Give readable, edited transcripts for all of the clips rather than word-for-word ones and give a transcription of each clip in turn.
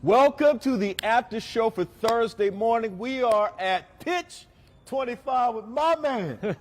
Welcome to the after show for Thursday morning. We are at Pitch 25 with my man,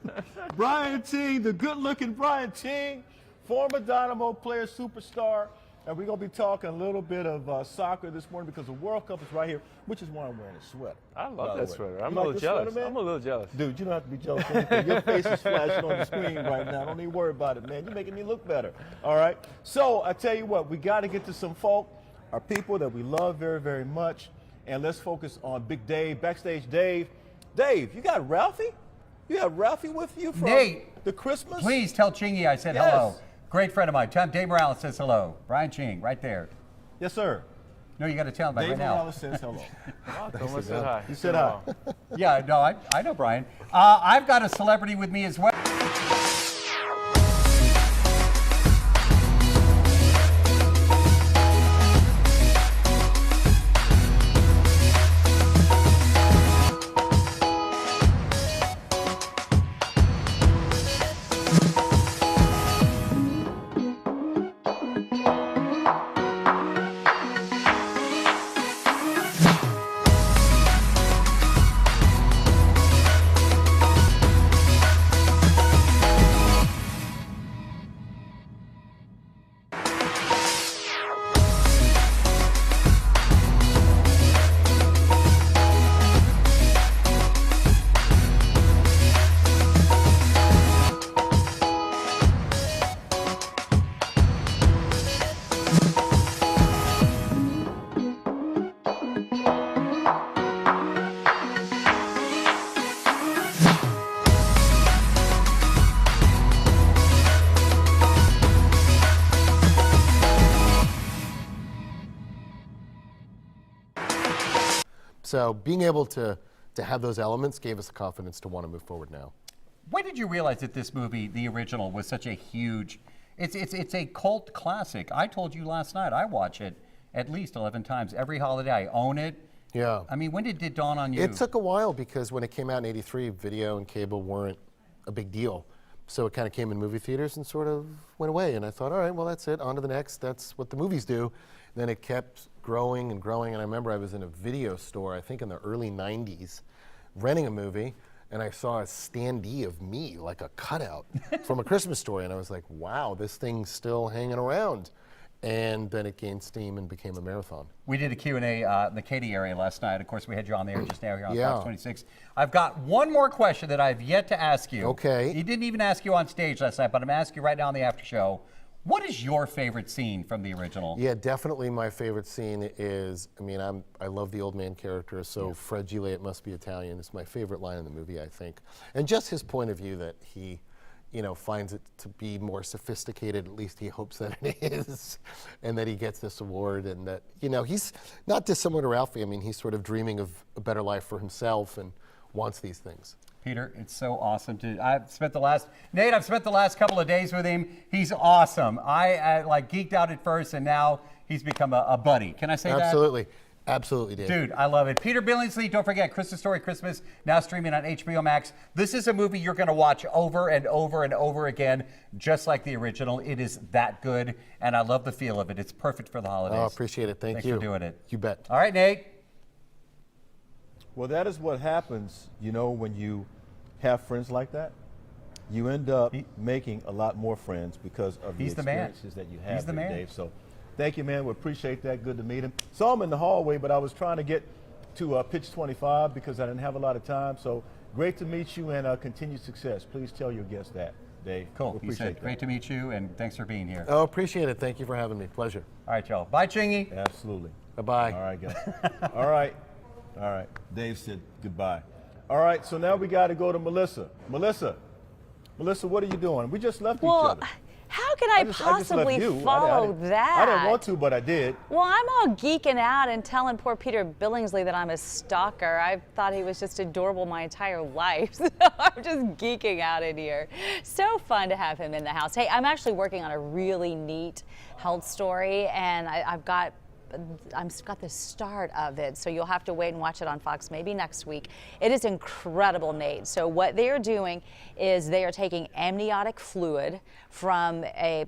Brian Ting, the good-looking Brian Ting, former Dynamo player, superstar. And we're going to be talking a little bit of soccer this morning because the World Cup is right here, which is why I'm wearing a sweater. I love that sweater. I'm a little jealous. Sweater, I'm a little jealous. Dude, you don't have to be jealous of anything. Your face is flashing on the screen right now. Don't even worry about it, man. You're making me look better. All right? So I tell you what, we got to get to some folk, our people that we love very, very much. And let's focus on Big Dave, Backstage Dave. Dave, you got Ralphie? You have Ralphie with you from Nate, the Christmas? Please tell Chingy I said hello. Great friend of mine. Dave Morales says hello. Brian Ching, right there. Yes, sir. No, you got to tell him about Dave right now. Morales says hello. Thomas said hi. You said hi. Yeah, no, I know Brian. I've got a celebrity with me as well. So being able to have those elements gave us the confidence to want to move forward now. When did you realize that this movie, the original, was such a huge, it's a cult classic. I told you last night, I watch it at least 11 times. Every holiday, I own it. Yeah. I mean, when did it dawn on you? It took a while because when it came out in '83, video and cable weren't a big deal. So it kind of came in movie theaters and sort of went away. And I thought, all right, well, that's it. On to the next. That's what the movies do. Then it kept growing and growing. And I remember I was in a video store, I think in the early 90s, renting a movie. And I saw a standee of me, like a cutout from A Christmas Story. And I was like, wow, this thing's still hanging around. And then it gained steam and became a marathon. We did a Q&A in the Katy area last night. Of course, we had you on the air just now here on Yeah. Fox 26. I've got one more question that I've yet to ask you. Okay. He didn't even ask you on stage last night, but I'm going to ask you right now on the after show. What is your favorite scene from the original? Yeah, definitely my favorite scene is, I mean, I love the old man character, so Fragile, it must be Italian is my favorite line in the movie, I think. And just his point of view that he, you know, finds it to be more sophisticated, at least he hopes that it is, and that he gets this award, and that, you know, he's not dissimilar to Ralphie. I mean, he's sort of dreaming of a better life for himself and wants these things. Peter, it's so awesome I've spent the last couple of days with him. He's awesome. I like geeked out at first, and now he's become a buddy. Can I say that? Absolutely. Absolutely, Dave. Dude, I love it. Peter Billingsley, don't forget, Christmas Story Christmas, now streaming on HBO Max. This is a movie you're going to watch over and over and over again, just like the original. It is that good, and I love the feel of it. It's perfect for the holidays. Oh, appreciate it. Thanks for doing it. You bet. All right, Nate. Well, that is what happens, you know, when you have friends like that. You end up making a lot more friends because of the experiences that you have. He's the man. Dave. So thank you, man. We appreciate that. Good to meet him. Saw him in the hallway, but I was trying to get to Pitch 25 because I didn't have a lot of time. So great to meet you and continued success. Please tell your guests that, Dave. Cool. We He said, that. great to meet you, and thanks for being here. Oh, appreciate it. Thank you for having me. Pleasure. All right, y'all. Bye, Chingy. Absolutely. Bye-bye. All right, guys. All right. All right. Dave said goodbye. All right, so now we got to go to Melissa. Melissa, what are you doing? We just left each other. How can I possibly follow that? I didn't want to, but I did. Well, I'm all geeking out and telling poor Peter Billingsley that I'm a stalker. I thought he was just adorable my entire life. So I'm just geeking out in here. So fun to have him in the house. Hey, I'm actually working on a really neat health story, and I've got got the start of it, so you'll have to wait and watch it on Fox maybe next week. It is incredible, Nate. So what they are doing is they are taking amniotic fluid from a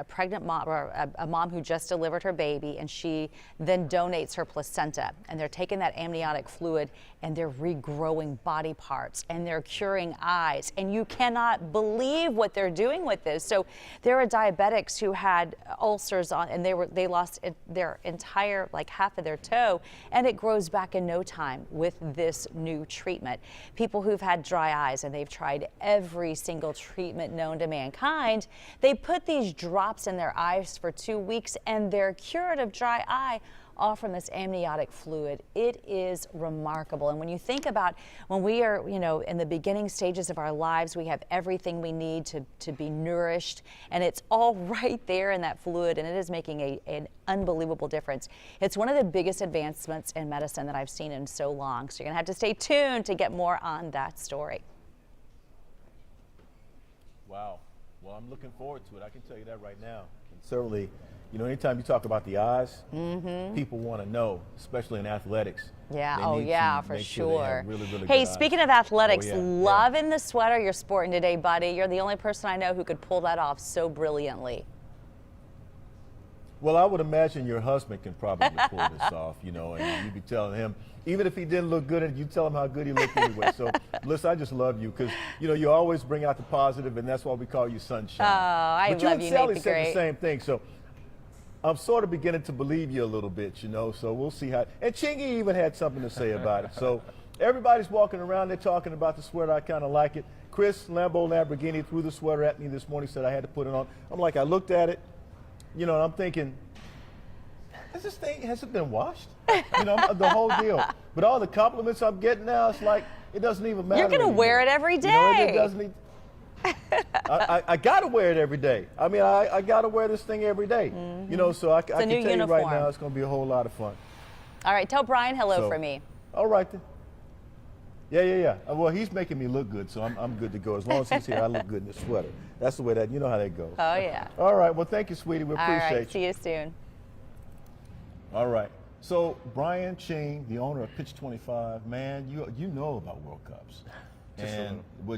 pregnant mom or a mom who just delivered her baby, and she then donates her placenta. And they're taking that amniotic fluid and they're regrowing body parts and they're curing eyes. And you cannot believe what they're doing with this. So there are diabetics who had ulcers on, and they lost their entire, like half of their toe, and it grows back in no time with this new treatment. People who've had dry eyes and they've tried every single treatment known to mankind, they put these drops in their eyes for 2 weeks and they're cured of dry eye, all from this amniotic fluid. It is remarkable. And when you think about when we are, in the beginning stages of our lives, we have everything we need to be nourished, and it's all right there in that fluid, and it is making an unbelievable difference. It's one of the biggest advancements in medicine that I've seen in so long. So you're gonna have to stay tuned to get more on that story. Wow. Well, I'm looking forward to it. I can tell you that right now. And certainly, anytime you talk about the eyes, people want to know, especially in athletics. Yeah, They oh need yeah, to for make sure they sure. have really, really Hey, good eyes. speaking of athletics, Oh, yeah, loving the sweater you're sporting today, buddy. You're the only person I know who could pull that off so brilliantly. Well, I would imagine your husband can probably pull this off, and you'd be telling him, even if he didn't look good, and you tell him how good he looked anyway. So, Melissa, I just love you because, you always bring out the positive, and that's why we call you Sunshine. Oh, I but love you you, and Sally Nate the said Great. the same thing. So I'm sort of beginning to believe you a little bit, so we'll see how. And Chingy even had something to say about it. So everybody's walking around, they're talking about the sweater. I kind of like it. Chris Lamborghini threw the sweater at me this morning, said I had to put it on. I'm like, I looked at it, and I'm thinking, has it been washed? The whole deal. But all the compliments I'm getting now, it's like, it doesn't even matter. You're going to anymore. wear it every day. It doesn't need, I got to wear it every day. I mean, I got to wear this thing every day. So I can new tell you right uniform. now, it's going to be a whole lot of fun. All right, tell Brian hello So, for me. All right then. Yeah. Well, he's making me look good, so I'm good to go. As long as he's here, I look good in the sweater. That's the way how that goes. Oh, yeah. All right. Well, thank you, sweetie. We All appreciate right, see you soon. All right. So Brian Ching, the owner of Pitch 25, man, you know about World Cups.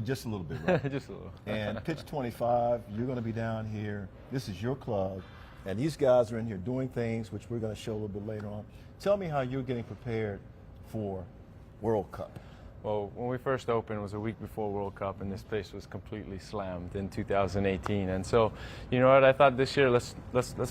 Just a little bit, right? Just a little. And Pitch 25, you're going to be down here. This is your club, and these guys are in here doing things which we're going to show a little bit later on. Tell me how you're getting prepared for World Cup. Well, when we first opened, it was a week before World Cup, and this place was completely slammed in 2018. And so, you know what? I thought this year let's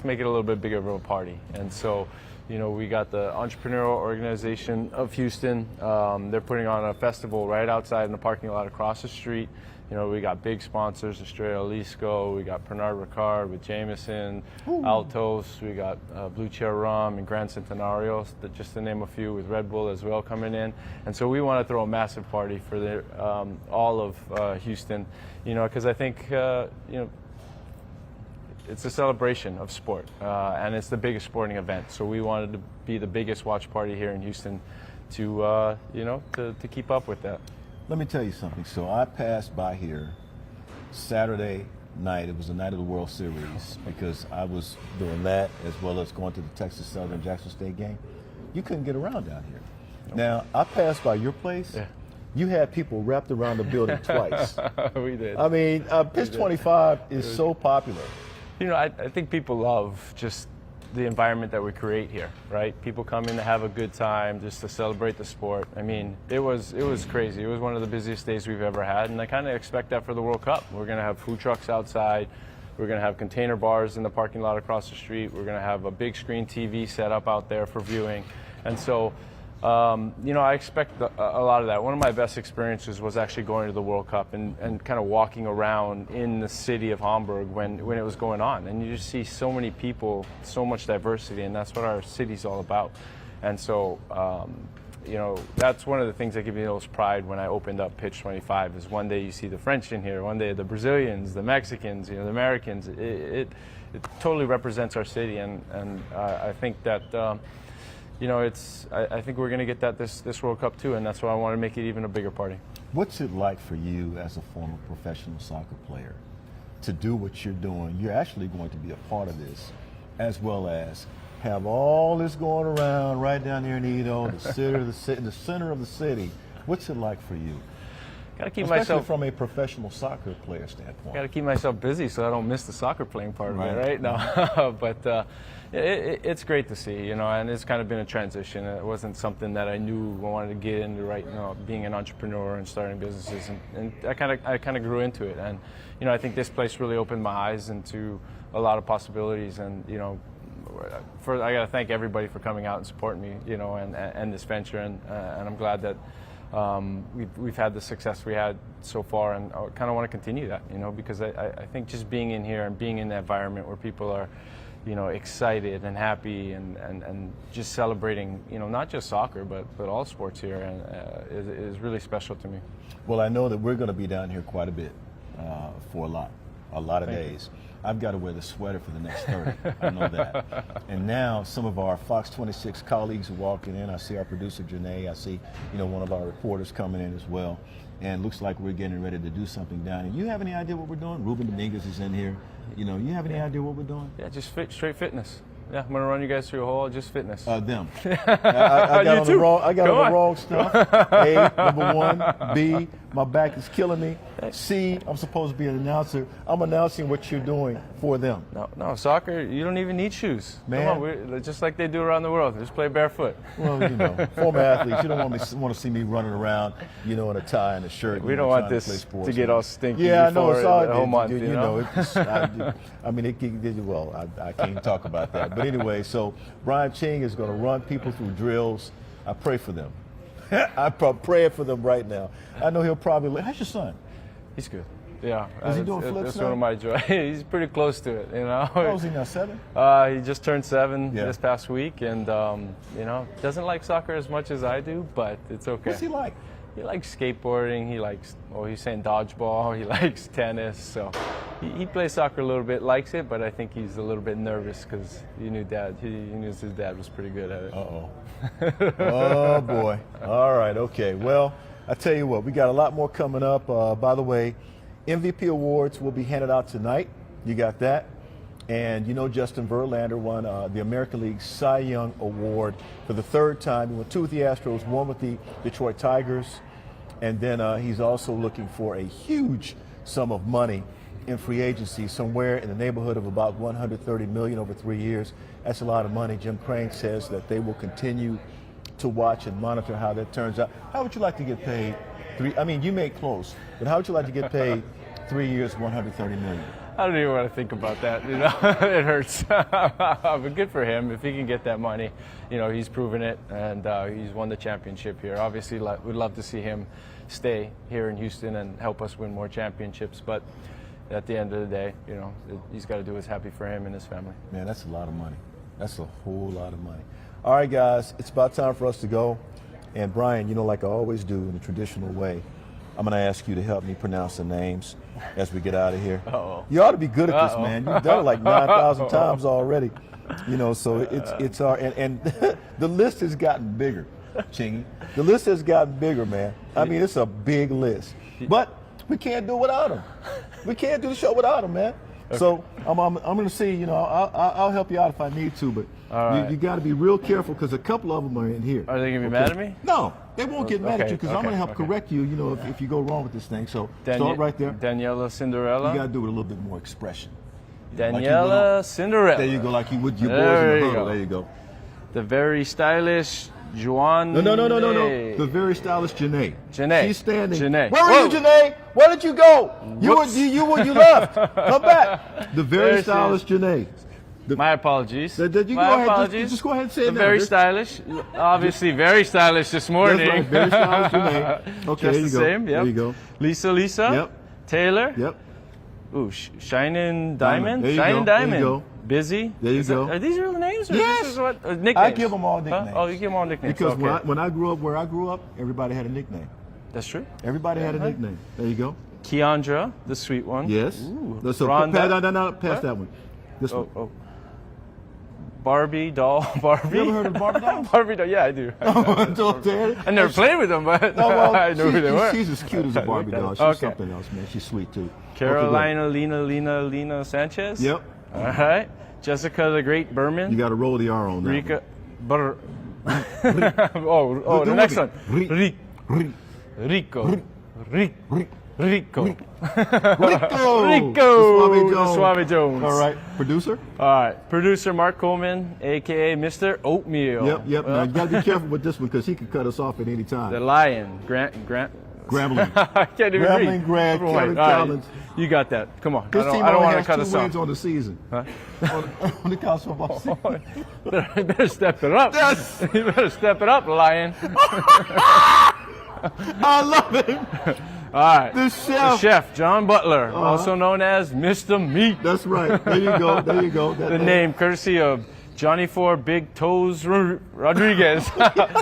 make it a little bit bigger of a party. And so, we got the Entrepreneurial Organization of Houston. They're putting on a festival right outside in the parking lot across the street. We got big sponsors, Estrella Jalisco, we got Pernod Ricard with Jameson, Altos, we got Blue Chair Rum and Grand Centenario, just to name a few, with Red Bull as well coming in. And so we want to throw a massive party for all of Houston, because I think, it's a celebration of sport, and it's the biggest sporting event. So we wanted to be the biggest watch party here in Houston to keep up with that. Let me tell you something. So I passed by here Saturday night. It was the night of the World Series because I was doing that as well as going to the Texas Southern Jackson State game. You couldn't get around down here. Nope. Now, I passed by your place. Yeah. You had people wrapped around the building twice. We did. I mean, Pitch 25 is so popular. I think people love just the environment that we create here, right? People come in to have a good time, just to celebrate the sport. I mean, it was crazy. It was one of the busiest days we've ever had, and I kind of expect that for the World Cup. We're going to have food trucks outside. We're going to have container bars in the parking lot across the street. We're going to have a big screen TV set up out there for viewing. And so, I expect a lot of that. One of my best experiences was actually going to the World Cup and kind of walking around in the city of Hamburg when it was going on. And you just see so many people, so much diversity, and that's what our city's all about. And so, that's one of the things that gives me the most pride when I opened up Pitch 25 is one day you see the French in here, one day the Brazilians, the Mexicans, the Americans. It totally represents our city, and I think that I think we're going to get that this World Cup too, and that's why I want to make it even a bigger party. What's it like for you as a former professional soccer player to do what you're doing? You're actually going to be a part of this, as well as have all this going around right down here in Edo, the center of the city. What's it like for you? Gotta keep Especially myself from a professional soccer player standpoint. Got to keep myself busy so I don't miss the soccer playing part of it, Right. right? No, but it's great to see, you know, and it's kind of been a transition. It wasn't something that I knew I wanted to get into, right? You know, being an entrepreneur and starting businesses, and I kind of grew into it, and you know, I think this place really opened my eyes into a lot of possibilities, and you know, I got to thank everybody for coming out and supporting me, you know, and this venture, and I'm glad that. We've had the success we had so far, and I kind of want to continue that, you know, because I think just being in here and being in the environment where people are, you know, excited and happy and just celebrating, you know, not just soccer but all sports here, and is really special to me. Well, I know that we're going to be down here quite a bit for a lot of days. I've got to wear the sweater for the next 30. I know that. And now some of our Fox 26 colleagues are walking in. I see our producer, Janae. I see, you know, one of our reporters coming in as well. And looks like we're getting ready to do something down here. You have any idea what we're doing? Ruben Dominguez is in here. You know, you have any idea what we're doing? Yeah, just straight fitness. Yeah, I'm gonna run you guys through a whole just fitness. Them. I got on the wrong. I got on the wrong stuff. A, number one. B, my back is killing me. C, I'm supposed to be an announcer. I'm announcing what you're doing for them. No, soccer. You don't even need shoes. Man. Come on, we're just like they do around the world. Just play barefoot. Well, you know, former athletes, you don't want to see me running around, you know, in a tie and a shirt. We don't want this to get all stinky. Yeah, I know. before It's all the whole month. You know? I mean, I can't talk about that. But anyway, so Brian Ching is going to run people through drills. I pray for them. I'm praying for them right now. I know he'll probably. How's your son? He's good. Yeah. Is he doing flips That's now? one of my joys. He's pretty close to it, you know. How old is he now, 7? He just turned 7 Yeah. this past week, and you know, doesn't like soccer as much as I do, but it's okay. What's he like? He likes skateboarding. He likes, he's saying dodgeball. He likes tennis. So he plays soccer a little bit, likes it, but I think he's a little bit nervous because he knew his dad was pretty good at it. Uh-oh. Oh, boy. All right, okay. Well, I tell you what, we got a lot more coming up. By the way, MVP awards will be handed out tonight. You got that? And you know Justin Verlander won the American League Cy Young Award for the 3rd time. He won 2 with the Astros, 1 with the Detroit Tigers. And then he's also looking for a huge sum of money in free agency, somewhere in the neighborhood of about $130 million over 3 years. That's a lot of money. Jim Crane says that they will continue to watch and monitor how that turns out. How would you like to get paid? You made close, but how would you like to get paid 3 years, $130 million? I don't even want to think about that. You know, it hurts. But good for him if he can get that money. You know, he's proven it, and he's won the championship here. Obviously, we'd love to see him stay here in Houston and help us win more championships. But at the end of the day, you know, he's got to do what's happy for him and his family. Man, that's a lot of money. That's a whole lot of money. All right, guys, it's about time for us to go. And Brian, you know, like I always do in the traditional way, I'm going to ask you to help me pronounce the names as we get out of here. Uh-oh. You ought to be good at this, man. You've done it like 9,000 times already. You know, so it's our and the list has gotten bigger, Chingy. The list has gotten bigger, man. I mean, it's a big list, but we can't do it without them. We can't do the show without them, man. Okay. So I'm going to see. You know, I'll help you out if I need to, but right. you got to be real careful because a couple of them are in here. Are they going to be mad at me? No, they won't get mad at you because I'm going to help okay. correct you. You know, if you go wrong with this thing. So start right there. Daniela Cinderella. You got to do it a little bit more expression. Daniela Cinderella. There you go, like you would your boys in the huddle. There you go. The very stylish Juan. No. The very stylish Janae. Janae. She's standing. Janae. Where are you, Janae? Where did you go? You left. Come back. The very stylish Janae. My apologies. You My go ahead. apologies. Just go ahead and say it now. Very stylish. Obviously, very stylish this morning. That's right. Very stylish Janae. Okay, Just there you go. Same. Yep. There you go. Lisa. Yep. Taylor. Yep. Ooh, Shining Diamond. There you Shining go. Diamond. There you go. Busy. There you go. Are these real names? Or Yes. This is what, nicknames? I give them all nicknames. Huh? Oh, you give them all nicknames. Because okay. when I grew up where I grew up, everybody had a nickname. That's true. Everybody had a nickname. There you go. Keandra, the sweet one. Yes. Ooh. So Rhonda. no, pass that one. This one. Oh. Barbie doll. Barbie. You ever heard of Barbie dolls? Barbie doll. Yeah, I do. I never played with them, but I know who they were. She's as cute as a Barbie doll. She's something else, man. She's sweet too. Carolina, Lena Sanchez. Yep. All right. Jessica the Great Berman. You got to roll the R on that. Rika. one. The Do next it. one. Rico. Rico. Rico. Rico. The Suave Jones. All right. Producer? All right. Producer Mark Coleman, a.k.a. Mr. Oatmeal. Yep. Now, you got to be careful with this one because he could cut us off at any time. The Lion. Grambling. Grambling. I can't even Grambling, read. Grant, Never mind. Kevin All right. Collins. You got that. Come on. This I team don't only want to has cut 2 us wins off. on the season. Huh? on the college football season. better step it up. Yes. You better step it up, Lion. I love it. All right. The chef. John Butler, also known as Mr. Meat. That's right. There you go. There you go. The name courtesy of Johnny Four Big Toes Rodriguez.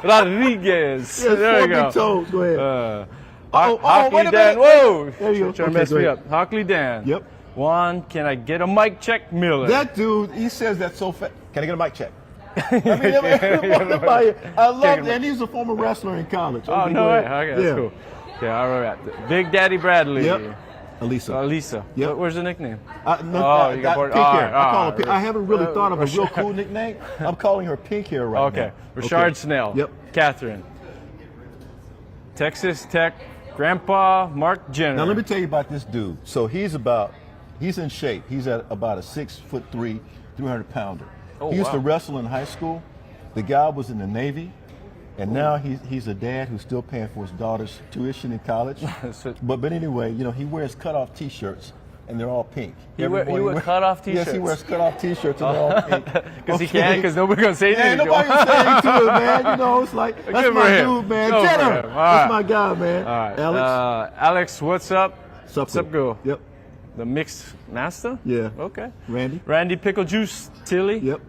Rodriguez. Yes, there 4 you go. big toes. Go ahead. Hockley wait a Dan. minute. Whoa. There you go. Trying to Okay, mess go me ahead. up. Hockley Dan. Yep. Juan, can I get a mic check, Miller? That dude, he says that so fast. Can I get a mic check? I mean, everybody, I love it. And he was a former wrestler in college. Oh, Okay, no go way. ahead. Okay, that's cool. Okay, all right. Big Daddy Bradley. Yep. Elisa. Lisa. Yep. Where's the nickname? No, you got bored. pink All hair. right, I call all her pink. right. I haven't really thought of a real Rashard. cool nickname. I'm calling her pink hair right Okay. now. Rashard Snell. Yep. Catherine. Texas Tech. Grandpa Mark Jenner. Now let me tell you about this dude. So he's in shape. He's at about a 6'3", 300-pounder. Oh, he used to wow. wrestle in high school. The guy was in the Navy, and now he's a dad who's still paying for his daughter's tuition in college. But anyway, he wears cutoff T-shirts, and they're all pink. He wear cutoff T-shirts? Yes, he wears cutoff T-shirts, and they're all pink. Because he can't, because nobody's going to say Yeah, anything. nobody was saying to it, man. It's like, that's Good my for him. dude, man. Good for Jenner, him. All that's right. my guy, man. All right. Alex, Alex, what's up? what's up, girl? Yep. The mixed master? Yeah. Okay. Randy. Pickle Juice Tilly. Yep.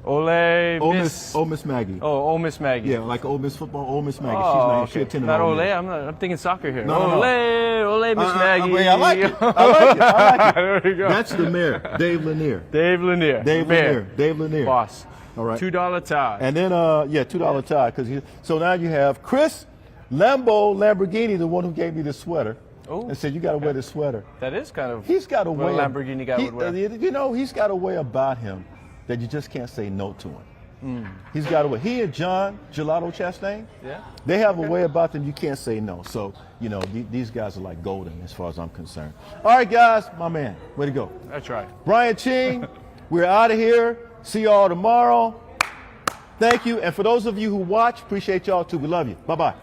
Ole Ole Miss Maggie. Oh, Ole Miss Maggie. Yeah, like Ole Miss football, Ole Miss Maggie. Oh, She okay. attended Not Ole Ole. Miss. I'm thinking soccer here. No. Ole Miss Maggie. I like it. I like it. There you go. That's the mayor, Dave Lanier. Dave Lanier. Dave Lanier. Boss. All right. $2 tie. And then, $2 tie. So now you have Chris Lamborghini, the one who gave me this sweater. Oh. And said, you got to wear this sweater. That is kind of He's got a what way. a Lamborghini guy would wear. He's got a way about him that you just can't say no to him. He's got a way. He and John Gelato Chastain, they have a way about them you can't say no. So, these guys are like golden as far as I'm concerned. All right, guys, my man, way to go. That's right. Brian Ching, we're out of here. See y'all tomorrow. Thank you. And for those of you who watch, appreciate y'all too. We love you. Bye-bye.